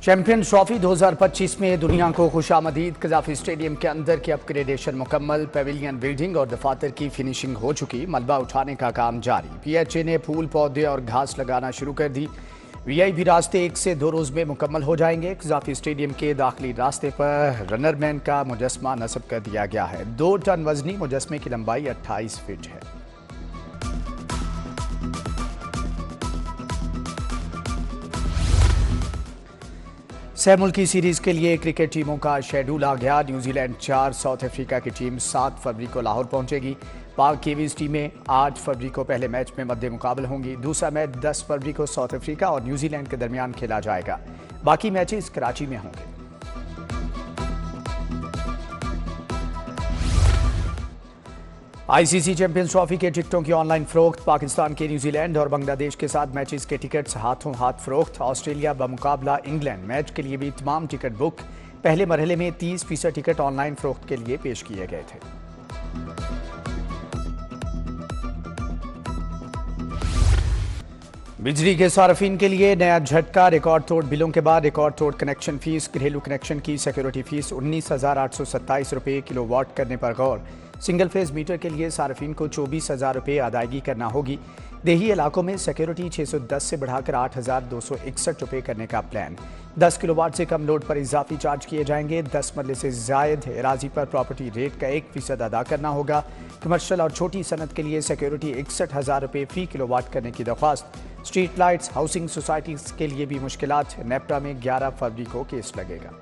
Champions trophy 2025 میں دنیا کو خوش آمدید۔ قذافی اسٹیڈیم کے اندر کی اپ گریڈیشن مکمل، پیویلین بلڈنگ اور دفاتر کی فنشنگ ہو چکی، ملبہ اٹھانے کا کام جاری۔ پی ایچ اے نے پھول پودے اور گھاس لگانا شروع کر دی۔ وی آئی پی راستے 1 سے 2 روز میں مکمل ہو جائیں گے۔ قذافی اسٹیڈیم کے داخلی راستے پر رنر مین کا مجسمہ نصب کر دیا گیا ہے۔ 2 ٹن وزنی مجسمے کی لمبائی 28 فٹ ہے۔ سہ ملکی سیریز کے لیے کرکٹ ٹیموں کا شیڈول آ گیا۔ نیوزی لینڈ 4، ساؤتھ افریقہ کی ٹیم 7 فروری کو لاہور پہنچے گی۔ پاک کیویز ٹیمیں 8 فروری کو پہلے میچ میں مد مقابل ہوں گی۔ دوسرا میچ 10 فروری کو ساؤتھ افریقہ اور نیوزی لینڈ کے درمیان کھیلا جائے گا۔ باقی میچز کراچی میں ہوں گے۔ آئی سی سی چیمپئنز ٹرافی کے ٹکٹوں کی آن لائن فروخت۔ پاکستان کے نیوزی لینڈ اور بنگلہ دیش کے ساتھ میچز کے ٹکٹس ہاتھوں ہاتھ فروخت۔ آسٹریلیا بمقابلہ انگلینڈ میچ کے لیے بھی تمام ٹکٹ بک۔ پہلے مرحلے میں 30% ٹکٹ آن لائن فروخت کے لیے پیش کیے گئے تھے۔ بجلی کے صارفین کے لیے نیا جھٹکا۔ ریکارڈ توڑ بلوں کے بعد ریکارڈ توڑ کنیکشن فیس۔ گھریلو کنیکشن کی سیکیورٹی فیس 19,827 روپے کلو واٹ کرنے پر غور۔ سنگل فیز میٹر کے لیے صارفین کو 24,000 روپے ادائیگی کرنا ہوگی۔ دیہی علاقوں میں سیکیورٹی 610 سے بڑھا کر 8,261 روپے کرنے کا پلان۔ 10 کلو واٹ سے کم لوڈ پر اضافی چارج کیے جائیں گے۔ 10 مرلے سے زائد اراضی پر پراپرٹی ریٹ کا 1% ادا کرنا ہوگا۔ کمرشل اور چھوٹی صنعت کے لیے سیکیورٹی 61,000 روپے فی کلو واٹ کرنے کی درخواست۔ اسٹریٹ لائٹس ہاؤسنگ سوسائٹیز کے لیے بھی مشکلات۔ نیپٹا میں 11 فروری کو کیس لگے گا۔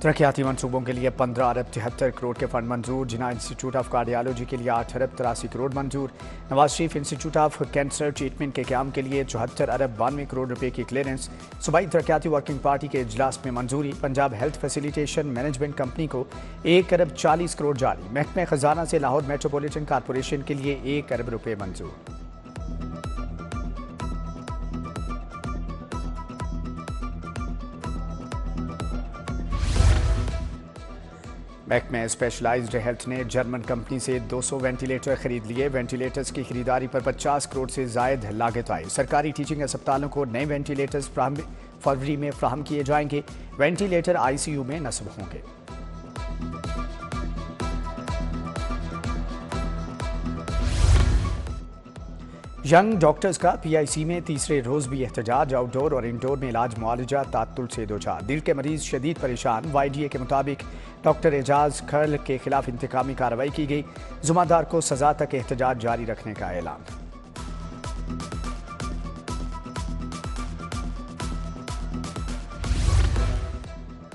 ترقیاتی منصوبوں کے لیے 15 ارب 73 کروڑ کے fund Manzoor. Jinnah institute of cardiology کے لیے 8 ارب 83 کروڑ منظور۔ Nawaz Sharif institute of cancer treatment کے قیام کے لیے 74 ارب 92 کروڑ روپے کی کلیئرنس۔ صوبائی ترقیاتی ورکنگ پارٹی کے اجلاس میں منظوری۔ Punjab health facilitation management company کو 1 ارب 40 کروڑ جاری۔ محکمہ خزانہ سے لاہور میٹروپولیٹن کارپوریشن کے لیے 1 ارب روپے منظور۔ محکمہ اسپیشلائزڈ ہیلتھ نے جرمن کمپنی سے 200 وینٹیلیٹر خرید لیے۔ وینٹیلیٹرز کی خریداری پر 50 کروڑ سے زائد لاگت آئی۔ سرکاری ٹیچنگ اسپتالوں کو نئے وینٹیلیٹرز فروری میں فراہم کیے جائیں گے۔ وینٹیلیٹر آئی سی یو میں نصب ہوں گے۔ ینگ ڈاکٹرز کا پی آئی سی میں تیسرے روز بھی احتجاج۔ آؤٹ ڈور اور انڈور میں علاج معالجہ تعطل سے دوچار۔ دل کے مریض شدید پریشان۔ وائی ڈی اے کے مطابق ڈاکٹر اعجاز کھرل کے خلاف انتقامی کارروائی کی گئی۔ جمعہ دار کو سزا تک احتجاج جاری رکھنے کا اعلان۔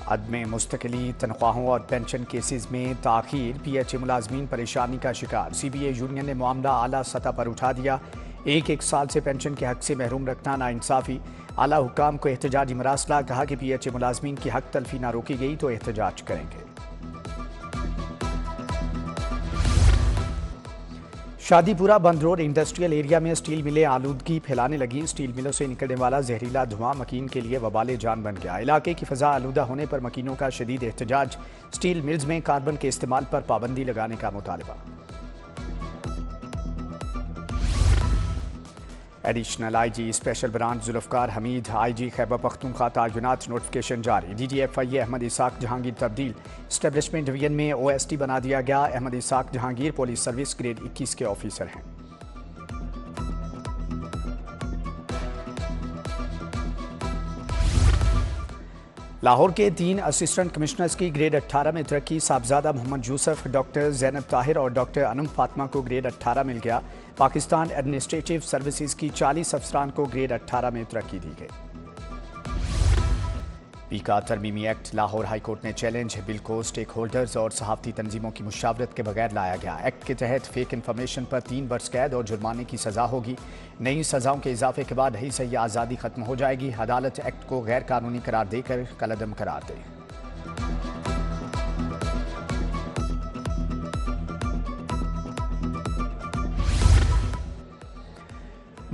عدم مستقلی تنخواہوں اور پینشن کیسز میں تاخیر۔ پی ایچ اے ملازمین پریشانی کا شکار۔ سی بی اے یونین نے معاملہ اعلیٰ سطح پر اٹھا دیا۔ ایک سال سے پینشن کے حق سے محروم رکھنا ناانصافی۔ اعلیٰ حکام کو احتجاجی مراسلہ۔ کہا کہ پی ایچ اے ملازمین کی حق تلفی نہ روکی گئی تو احتجاج کریں گے۔ شادی پورہ بند روڈ انڈسٹریل ایریا میں سٹیل ملیں آلودگی پھیلانے لگیں۔ سٹیل ملوں سے نکلنے والا زہریلا دھواں مکین کے لیے وبال جان بن گیا۔ علاقے کی فضا آلودہ ہونے پر مکینوں کا شدید احتجاج۔ سٹیل ملز میں کاربن کے استعمال پر پابندی لگانے کا مطالبہ۔ Additional I G special branch Zulfiqar Hameed, I G Khyber Pakhtunkhwa تعینات، نوٹیفکیشن جاری۔ D G F I A Ahmad Ishaq Jahangir تبدیل۔ اسٹیبلشمنٹ ڈویژن میں او ایس ٹی بنا دیا گیا۔ Ahmad Ishaq Jahangir police service grade 21 کے آفیسر ہیں۔ لاہور کے 3 اسسٹنٹ کمشنرز کی گریڈ 18 میں ترقی۔ صاحبزادہ محمد یوسف، ڈاکٹر زینب طاہر اور ڈاکٹر انم فاطمہ کو گریڈ 18 مل گیا۔ پاکستان ایڈمنسٹریٹو سروسز کی 40 افسران کو گریڈ 18 میں ترقی دی گئی۔ پیکا ترمیمی ایکٹ لاہور ہائی کورٹ نے چیلنج۔ بل کو سٹیک ہولڈرز اور صحافتی تنظیموں کی مشاورت کے بغیر لایا گیا۔ ایکٹ کے تحت فیک انفارمیشن پر 3 برس قید اور جرمانے کی سزا ہوگی۔ نئی سزاؤں کے اضافے کے بعد رہی سیاح آزادی ختم ہو جائے گی۔ عدالت ایکٹ کو غیر قانونی قرار دے کر کالعدم قرار دے۔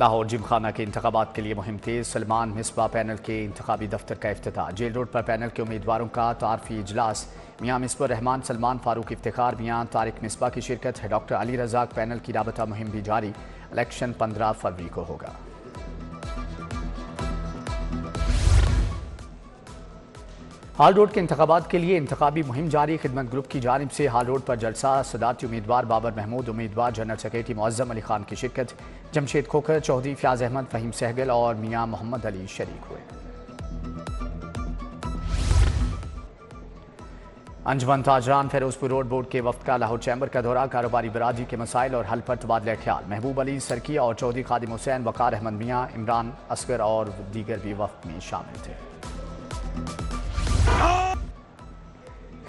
لاہور جم خانہ کے انتخابات کے لیے مہم تیز، سلمان مصباح پینل کے انتخابی دفتر کا افتتاح، جیل روڈ پر پینل کے امیدواروں کا تعارفی اجلاس، میاں مصباح الرحمان، سلمان فاروق افتخار، میاں طارق مصباح کی شرکت، ڈاکٹر علی رزاق پینل کی رابطہ مہم بھی جاری، الیکشن 15 فروری کو ہوگا۔ ہال روڈ کے انتخابات کے لیے انتخابی مہم جاری، خدمت گروپ کی جانب سے ہال روڈ پر جلسہ، صدارتی امیدوار بابر محمود، امیدوار جنرل سیکریٹری معظم علی خان کی شرکت، جمشید کھوکھر، چودھری فیاض احمد، فہیم سہگل اور میاں محمد علی شریک ہوئے۔ انجمن تاجران فیروزپور روڈ بورڈ کے وفد کا لاہور چیمبر کا دورہ، کاروباری برادری کے مسائل اور حل پر تبادلہ خیال، محبوب علی سرکی اور چودھری خادم حسین، وقار احمد میاں، عمران اصغر اور دیگر بھی وفد میں شامل تھے۔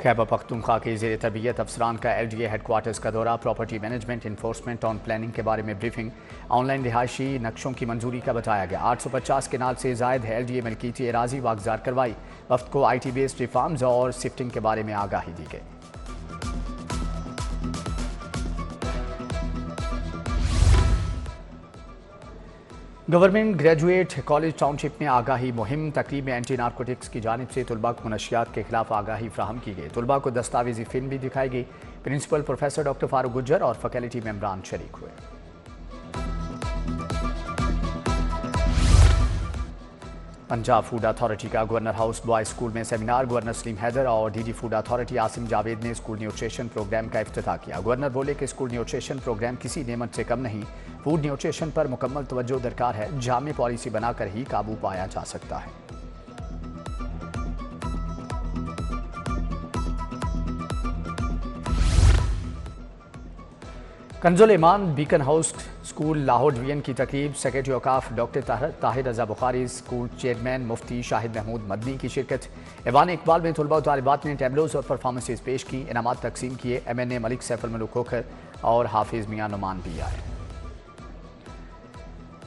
خیبر پختونخوا کے زیر تربیت افسران کا L D A headquarters کا دورہ، property management, enforcement on planning کے بارے میں بریفنگ، آن لائن رہائشی نقشوں کی منظوری کا بتایا گیا، 850 کنال سے زائد ایل ڈی اے ملکیتی اراضی واگزار کروائی، وفد کو آئی ٹی بیسڈ ریفارمز اور سفٹنگ کے بارے میں آگاہی دی گئی۔ گورنمنٹ گریجویٹ کالج ٹاؤن شپ میں آگاہی مہم، تقریب میں اینٹی نارکوٹکس کی جانب سے طلباء کو منشیات کے خلاف آگاہی فراہم کی گئی، طلباء کو دستاویزی فلم بھی دکھائی گئی، پرنسپل پروفیسر ڈاکٹر فاروق گجر اور فیکلٹی ممبران شریک ہوئے۔ پنجاب فوڈ اتھارٹی کا گورنر ہاؤس بوائز اسکول میں سیمینار، گورنر سلیم حیدر اور D D food authority Asim Javed نے اسکول نیوٹریشن پروگرام کا افتتاح کیا، گورنر بولے کہ اسکول نیوٹریشن پروگرام کسی نعمت سے کم نہیں، فوڈ نیوٹریشن پر مکمل توجہ درکار ہے، جامع پالیسی بنا کر ہی قابو پایا جا سکتا ہے۔ Kanz ul Iman Beaconhouse school Lahore division کی تقریب، سیکریٹری اوقاف doctor Tahir Raza Bukhari, school chairman Mufti Shahid Mahmood Madni کی شرکت، ایوان اقبال میں طلباء و طالبات نے ٹیبلوز اور پرفارمنسز پیش کی، انعامات تقسیم کیے، ایم این اے ملک سیف الملوک کھوکھر اور حافظ میاں نعمان بھی آئے۔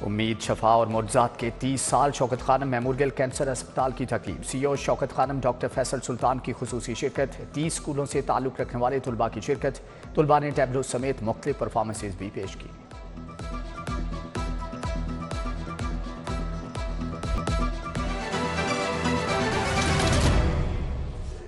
امید، شفا اور معجزات کے 30 سال، شوکت خانم میموریل کینسر اسپتال کی تقریب، سی او شوکت خانم ڈاکٹر فیصل سلطان کی خصوصی شرکت، 30 اسکولوں سے تعلق رکھنے والے طلباء کی شرکت، طلباء نے ٹیبلو سمیت مختلف پرفارمنسز بھی پیش کی۔